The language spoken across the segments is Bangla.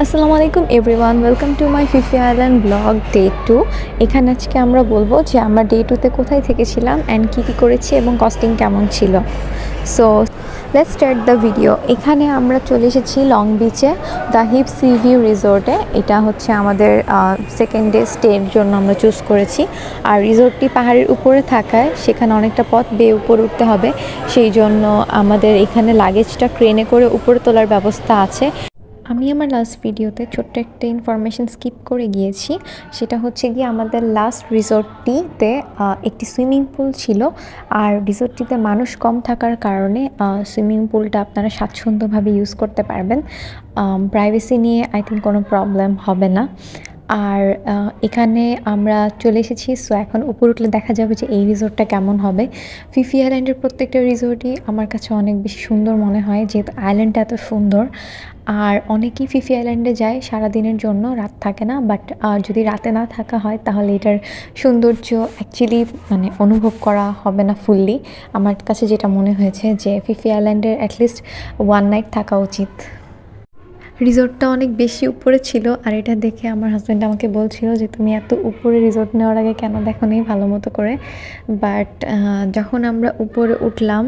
আসসালামু আলাইকুম everyone, welcome to my Fiji island blog day 2। এখানে আজকে আমরা বলবো যে আমরা ডে 2তে কোথায় থেকেছিলাম অ্যান্ড কী কী করেছি এবং কস্টিং কেমন ছিল। So let's start the video. এখানে আমরা চলে এসেছি লং বিচে, দ্য হিপ সি ভিউ রিসোর্টে। এটা হচ্ছে আমাদের সেকেন্ড ডে স্টের জন্য আমরা চুজ করেছি। আর রিসোর্টটি পাহাড়ের উপরে থাকায় সেখানে অনেকটা পথ বেয়ে উপরে উঠতে হবে, সেই জন্য আমাদের এখানে লাগেজটা ক্রেনে করে উপরে তোলার ব্যবস্থা আছে। আমি আমার লাস্ট ভিডিওতে ছোট্ট একটা ইনফরমেশন স্কিপ করে গিয়েছি। সেটা হচ্ছে গিয়ে আমাদের লাস্ট রিসোর্টটিতে একটি সুইমিং পুল ছিল। আর রিসোর্টটিতে মানুষ কম থাকার কারণে সুইমিং পুলটা আপনারা স্বাচ্ছন্দ্যভাবে ইউজ করতে পারবেন। প্রাইভেসি নিয়ে আই থিঙ্ক কোনো প্রবলেম হবে না। আর এখানে আমরা চলে এসেছি, সো এখন উপরে উঠলে দেখা যাবে যে এই রিসোর্টটা কেমন হবে। ফিফি আইল্যান্ডের প্রত্যেকটা রিসোর্টই আমার কাছে অনেক বেশি সুন্দর মনে হয়, যেহেতু আইল্যান্ডটা এত সুন্দর। আর অনেকেই ফিফি আইল্যান্ডে যায় সারাদিনের জন্য, রাত থাকে না। বাট যদি রাতে না থাকা হয় তাহলে এটার সৌন্দর্য অ্যাকচুয়ালি মানে অনুভব করা হবে না ফুললি। আমার কাছে যেটা মনে হয়েছে যে ফিফি আইল্যান্ডের অ্যাটলিস্ট ওয়ান নাইট থাকা উচিত। রিসোর্টটা অনেক বেশি উপরে ছিল, আর এটা দেখে আমার হাজব্যান্ড আমাকে বলছিল যে তুমি এত উপরে রিসোর্ট নেওয়ার আগে কেন দেখো নি ভালো মতো করে। বাট যখন আমরা উপরে উঠলাম,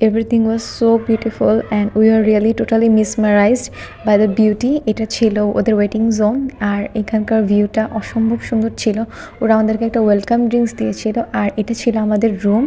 everything was so beautiful and we are really totally mesmerised by the beauty. এটা ছিল ওদের ওয়েটিং জোন, আর এখানকার ভিউটা অসম্ভব সুন্দর ছিল। ওরা আমাদেরকে একটা ওয়েলকাম ড্রিঙ্কস দিয়েছিল, আর এটা ছিল আমাদের রুম।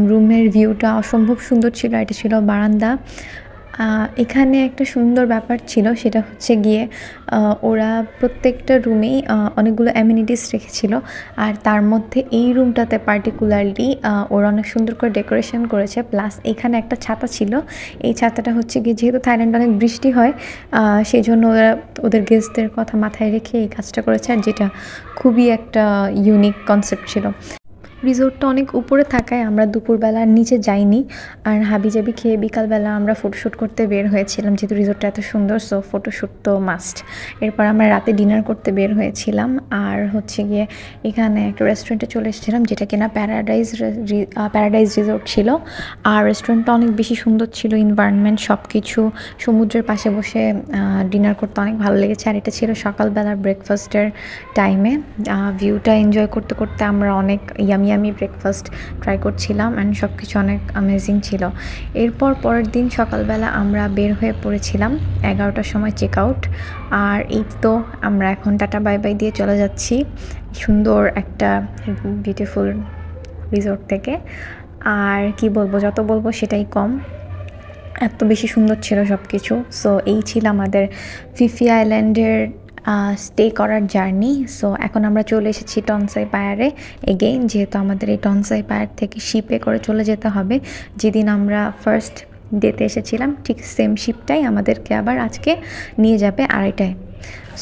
রুমের ভিউটা অসম্ভব সুন্দর ছিল। এটা ছিল বারান্দা। এখানে একটা সুন্দর ব্যাপার ছিল, সেটা হচ্ছে গিয়ে ওরা প্রত্যেকটা রুমেই অনেকগুলো অ্যামিনিটিস রেখেছিল। আর তার মধ্যে এই রুমটাতে পার্টিকুলারলি ওরা অনেক সুন্দর করে ডেকোরেশন করেছে। প্লাস এখানে একটা ছাতা ছিল। এই ছাতাটা হচ্ছে গিয়ে, যেহেতু থাইল্যান্ডে অনেক বৃষ্টি হয়, সেই জন্য ওরা ওদের গেস্টদের কথা মাথায় রেখে এই কাজটা করেছে, আর যেটা খুবই একটা ইউনিক কনসেপ্ট ছিল। রিসোর্টটা অনেক উপরে থাকায় আমরা দুপুরবেলা আর নিচে যাইনি। আর হাবিজাবি খেয়ে বিকালবেলা আমরা ফটোশ্যুট করতে বের হয়েছিলাম, যেহেতু রিসোর্টটা এত সুন্দর, সো ফটোশ্যুট তো মাস্ট। এরপর আমরা রাতে ডিনার করতে বের হয়েছিলাম। আর হচ্ছে গিয়ে এখানে একটা রেস্টুরেন্টে চলে এসেছিলাম, যেটা কিনা প্যারাডাইজ রিসোর্ট ছিল। আর রেস্টুরেন্টটা অনেক বেশি সুন্দর ছিল, এনভায়রনমেন্ট সব কিছু। সমুদ্রের পাশে বসে ডিনার করতে অনেক ভালো লেগেছে। আর এটা ছিল সকালবেলার ব্রেকফাস্টের টাইমে। ভিউটা এনজয় করতে করতে আমরা অনেক ইয়ামি ইয়ামি ব্রেকফাস্ট ট্রাই করছিলাম, অ্যান্ড সব কিছু অনেক অ্যামেজিং ছিল। এরপর পরের দিন সকালবেলা আমরা বের হয়ে পড়েছিলাম 11টার সময় চেক আউট। আর এই তো আমরা এখন টাটা বাই বাই দিয়ে চলে যাচ্ছি সুন্দর একটা বিউটিফুল রিসোর্ট থেকে। আর কি বলবো, যত বলবো সেটাই কম, এত বেশি সুন্দর ছিল সব কিছু। সো এই ছিল আমাদের ফিফি আইল্যান্ডের স্টে করার জার্নি। সো এখন আমরা চলে এসেছি টনসাই পায়ারে এগেইন, যেহেতু আমাদের এই টনসাই পায়ার থেকে শিপে করে চলে যেতে হবে। যেদিন আমরা ফার্স্ট ডেতে এসেছিলাম, ঠিক সেম শিপটাই আমাদেরকে আবার আজকে নিয়ে যাবে 2:30টায়।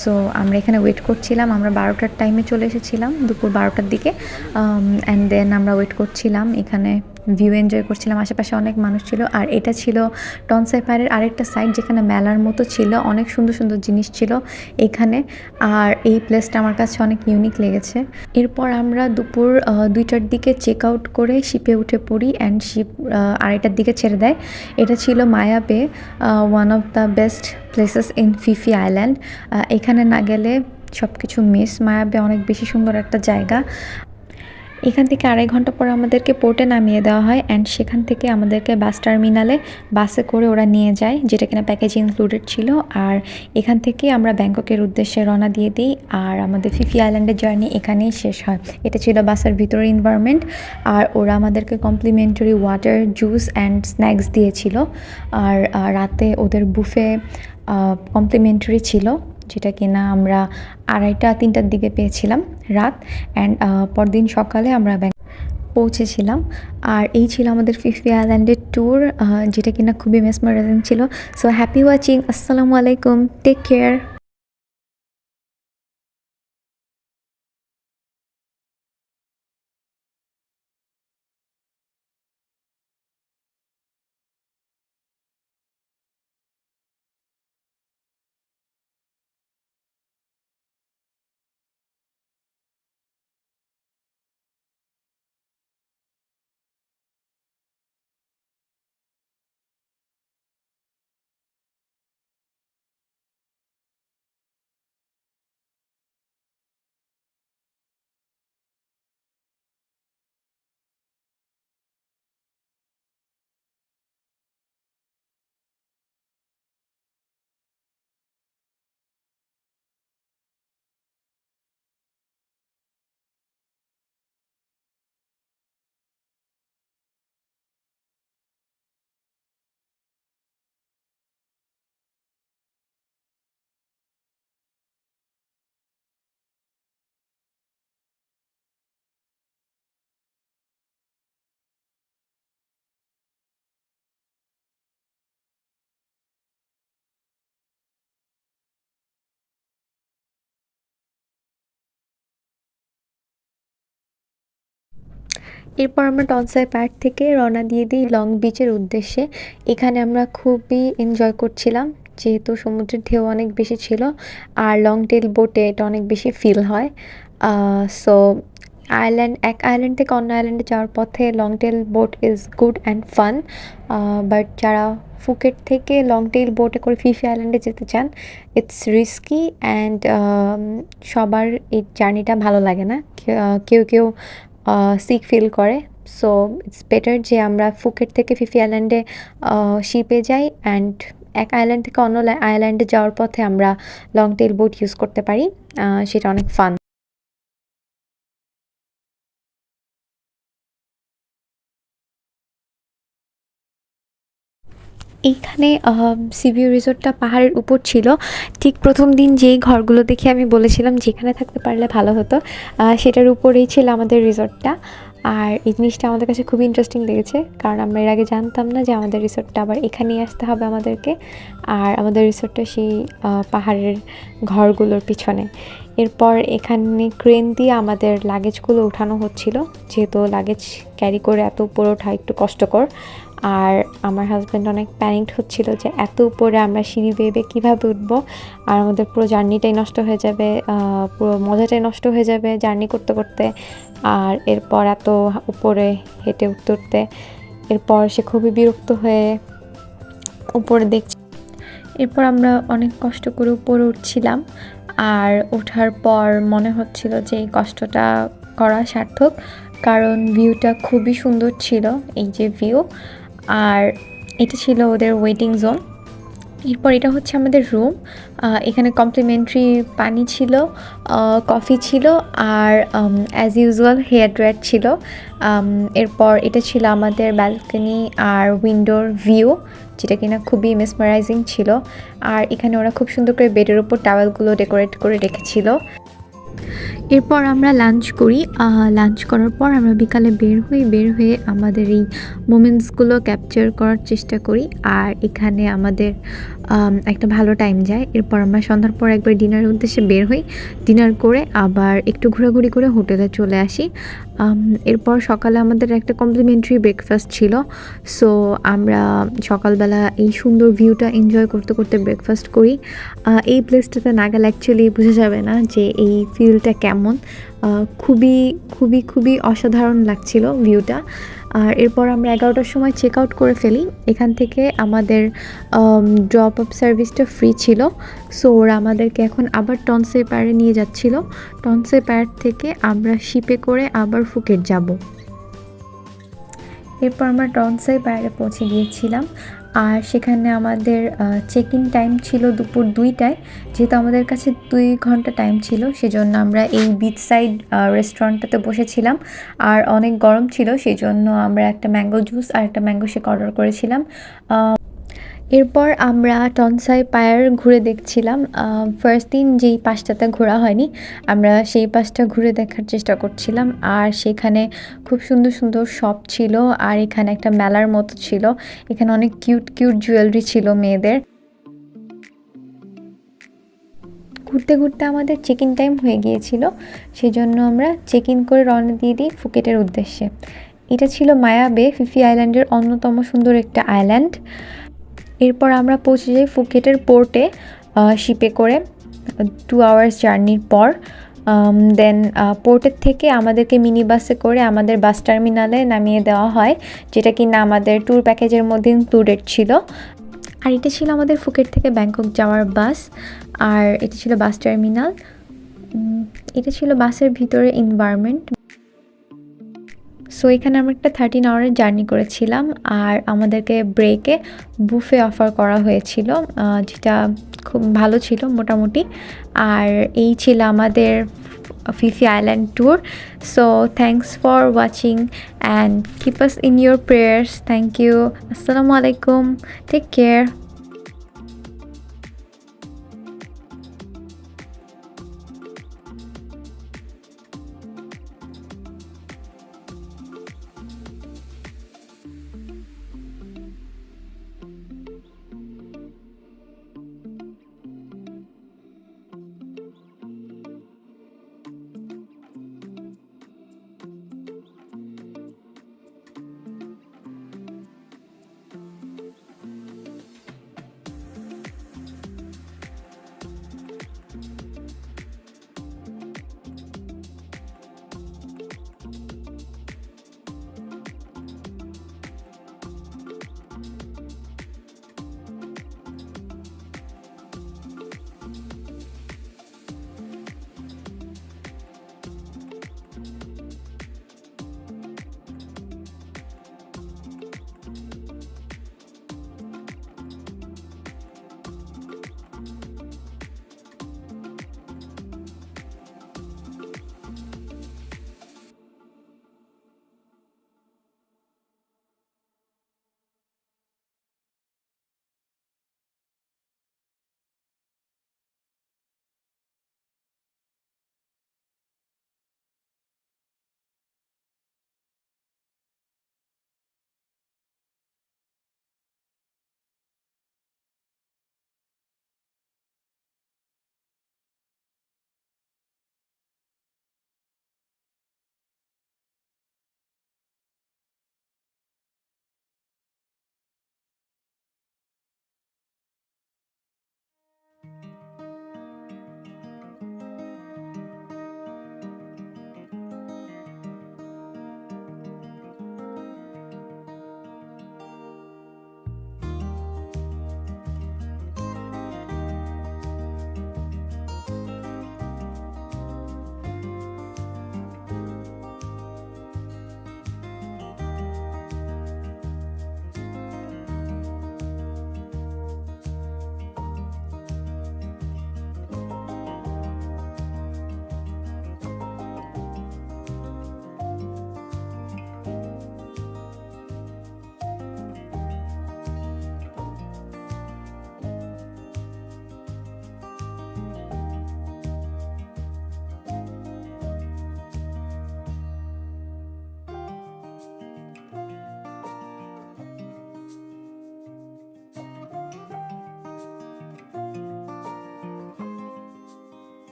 সো আমরা এখানে ওয়েট করছিলাম। আমরা 12টার টাইমে চলে এসেছিলাম, দুপুর 12টার দিকে। অ্যান্ড দেন আমরা ওয়েট করছিলাম এখানে, ভিউ এনজয় করছিলাম। আশেপাশে অনেক মানুষ ছিল। আর এটা ছিল টনসাই পাহাড়ের আরেকটা সাইড, যেখানে মেলার মতো ছিল, অনেক সুন্দর সুন্দর জিনিস ছিল এখানে। আর এই প্লেসটা আমার কাছে অনেক ইউনিক লেগেছে। এরপর আমরা দুপুর 2টার দিকে চেক আউট করে শিপে উঠে পড়ি, অ্যান্ড শিপ 2:30টার দিকে ছেড়ে দেয়। এটা ছিল Maya bay, one of the best places in Fiji island. এখানে না গেলে সব কিছু মিস। মায়া বে অনেক বেশি সুন্দর একটা জায়গা। এখান থেকে 2.5 ঘন্টা পর আমাদেরকে পোর্টে নামিয়ে দেওয়া হয়, অ্যান্ড সেখান থেকে আমাদেরকে বাস টার্মিনালে বাসে করে ওরা নিয়ে যায়, যেটা কিনা প্যাকেজে ইনক্লুডেড ছিল। আর এখান থেকে আমরা ব্যাংককের উদ্দেশ্যে রওনা দিয়ে দিই। আর আমাদের ফিফি আইল্যান্ডের জার্নি এখানেই শেষ হয়। এটা ছিল বাসের ভিতরের এনভায়রনমেন্ট। আর ওরা আমাদেরকে complimentary water, juice and snacks দিয়েছিল। আর রাতে ওদের বুফে কমপ্লিমেন্টারি ছিল, যেটা কিনা আমরা 2:30-3টার দিকে পেয়েছিলাম রাত। অ্যান্ড পরদিন সকালে আমরা পৌঁছেছিলাম। আর এই ছিল আমাদের ফিফি আইল্যান্ডের ট্যুর, যেটা কিনা খুবই মেসমারাইজিং ছিল। So happy watching. আসসালামু আলাইকুম, টেক কেয়ার। এরপর আমরা টনসাই পার্ক থেকে রওনা দিয়ে দিই লং বিচের উদ্দেশ্যে। এখানে আমরা খুবই এনজয় করছিলাম, যেহেতু সমুদ্রের ঢেউ অনেক বেশি ছিল আর লং টেল বোটে এটা অনেক বেশি ফিল হয়। সো এক আইল্যান্ড থেকে অন্য আইল্যান্ডে যাওয়ার পথে long tail BOT is good and fun. But যারা ফুকেট থেকে লং টেল বোটে করে ফিফি আইল্যান্ডে যেতে চান, ইটস রিস্কি অ্যান্ড সবার এই জার্নিটা ভালো লাগে না। কেউ কেউ সিক ফিল করে। সো ইটস বেটার যে আমরা ফুকেট থেকে ফিফি আইল্যান্ডে শিপে যাই, অ্যান্ড এক আইল্যান্ড থেকে অন্য আইল্যান্ডে যাওয়ার পথে আমরা লং টেল বোট ইউজ করতে পারি। সেটা অনেক ফান। এইখানে সিভিউ রিসোর্টটা পাহাড়ের উপর ছিল। ঠিক প্রথম দিন যেই ঘরগুলো দেখে আমি বলেছিলাম যেখানে থাকতে পারলে ভালো হতো, সেটার উপরেই ছিল আমাদের রিসোর্টটা। আর এই জিনিসটা আমাদের কাছে খুবই ইন্টারেস্টিং লেগেছে, কারণ আমরা এর আগে জানতাম না যে আমাদের রিসোর্টটা আবার এখানেই আসতে হবে আমাদেরকে। আর আমাদের রিসোর্টটা সেই পাহাড়ের ঘরগুলোর পিছনে। এরপর এখানে ক্রেন দিয়ে আমাদের লাগেজগুলো উঠানো হচ্ছিল, যেহেতু লাগেজ ক্যারি করে এত উপরে ওঠা একটু কষ্টকর। আর আমার হাজব্যান্ড অনেক প্যানিকড হচ্ছিল যে এত উপরে আমরা সিঁড়ি বেয়ে কীভাবে উঠবো, আর আমাদের পুরো জার্নিটাই নষ্ট হয়ে যাবে, পুরো মজাটাই নষ্ট হয়ে যাবে জার্নি করতে করতে। আর এরপর এত উপরে হেঁটে উঠতে উঠতে এরপর সে খুবই বিরক্ত হয়ে উপরে দেখছি। এরপর আমরা অনেক কষ্ট করে উপরে উঠছিলাম, আর ওঠার পর মনে হচ্ছিল যে এই কষ্টটা করা সার্থক, কারণ ভিউটা খুবই সুন্দর ছিল। এই যে ভিউ, আর এটা ছিল ওদের ওয়েটিং জোন। এরপর এটা হচ্ছে আমাদের রুম। এখানে কমপ্লিমেন্টারি পানি ছিল, কফি ছিল, আর অ্যাজ ইউজুয়াল হেয়ার ড্রায়ার ছিল। এরপর এটা ছিল আমাদের ব্যালকনি আর উইন্ডোর ভিউ, যেটা কিনা খুবই মেসমারাইজিং ছিল। আর এখানে ওরা খুব সুন্দর করে বেডের উপর টাওয়েলগুলো ডেকোরেট করে রেখেছিল। এরপর আমরা লাঞ্চ করি। লাঞ্চ করার পর আমরা বিকালে বের হয়ে আমাদের এই মোমেন্টসগুলো ক্যাপচার করার চেষ্টা করি, আর এখানে আমাদের একটা ভালো টাইম যায়। এরপর আমরা সন্ধ্যার পর একবার ডিনারের উদ্দেশ্যে বের হই, ডিনার করে আবার একটু ঘোরাঘুরি করে হোটেলে চলে আসি। এরপর সকালে আমাদের একটা কমপ্লিমেন্টারি ব্রেকফাস্ট ছিল। সো আমরা সকালবেলা এই সুন্দর ভিউটা এনজয় করতে করতে ব্রেকফাস্ট করি। এই প্লেসটাতে না গেলে অ্যাকচুয়ালি বোঝা যাবে না যে এই ফিলটা কেমন। খুবই খুবই খুবই অসাধারণ লাগছিল ভিউটা। আর এরপর আমরা 11টার সময় চেক আউট করে ফেলি। এখান থেকে আমাদের ড্রপ আপ সার্ভিসটা ফ্রি ছিল। সো ওরা আমাদেরকে এখন আবার টনসে পাড়ে নিয়ে যাচ্ছিল। টনসে পাড় থেকে আমরা শিপে করে আবার ফুকেট যাব। এরপর আমরা টনসাই পাহাড়ে পৌঁছে গিয়েছিলাম, আর সেখানে আমাদের চেক ইন টাইম ছিল দুপুর 2টায়। যেহেতু আমাদের কাছে 2 ঘন্টা টাইম ছিল, সেজন্য আমরা এই বিচ সাইড রেস্টুরেন্টটাতে বসেছিলাম। আর অনেক গরম ছিল, সেই জন্য আমরা একটা ম্যাঙ্গো জুস আর একটা ম্যাঙ্গো শেক অর্ডার করেছিলাম। এরপর আমরা টনসাই পায়ার ঘুরে দেখছিলাম। ফার্স্ট দিন যেই পাশটাতে ঘোরা হয়নি, আমরা সেই পাশটা ঘুরে দেখার চেষ্টা করছিলাম। আর সেখানে খুব সুন্দর সুন্দর শপ ছিল, আর এখানে একটা মেলার মতো ছিল। এখানে অনেক কিউট কিউট জুয়েলারি ছিল মেয়েদের। ঘুরতে ঘুরতে আমাদের চেক ইন টাইম হয়ে গিয়েছিল, সেই জন্য আমরা চেক ইন করে রওনা দিয়ে দিই ফুকেটের উদ্দেশ্যে। এটা ছিল মায়া বে, ফিফি আইল্যান্ডের অন্যতম সুন্দর একটা আইল্যান্ড। এরপর আমরা পৌঁছে যাই ফুকেটের পোর্টে শিপে করে 2 আওয়ার্স জার্নির পর। দেন পোর্টের থেকে আমাদেরকে মিনি বাসে করে আমাদের বাস টার্মিনালে নামিয়ে দেওয়া হয়, যেটা কি না আমাদের ট্যুর প্যাকেজের মধ্যে ইনক্লুডেড ছিল। আর এটা ছিল আমাদের ফুকেট থেকে ব্যাংকক যাওয়ার বাস, আর এটা ছিল বাস টার্মিনাল। এটা ছিল বাসের ভিতরে এনভায়রনমেন্ট। সো এখানে আমরা একটা 13 আওয়ারের জার্নি করেছিলাম, আর আমাদেরকে ব্রেকে বুফে অফার করা হয়েছিল, যেটা খুব ভালো ছিল মোটামুটি। আর এই ছিল আমাদের Fiji island tour. So thanks for watching and keep us in your prayers. Thank you. আসসালামু আলাইকুম। Take care.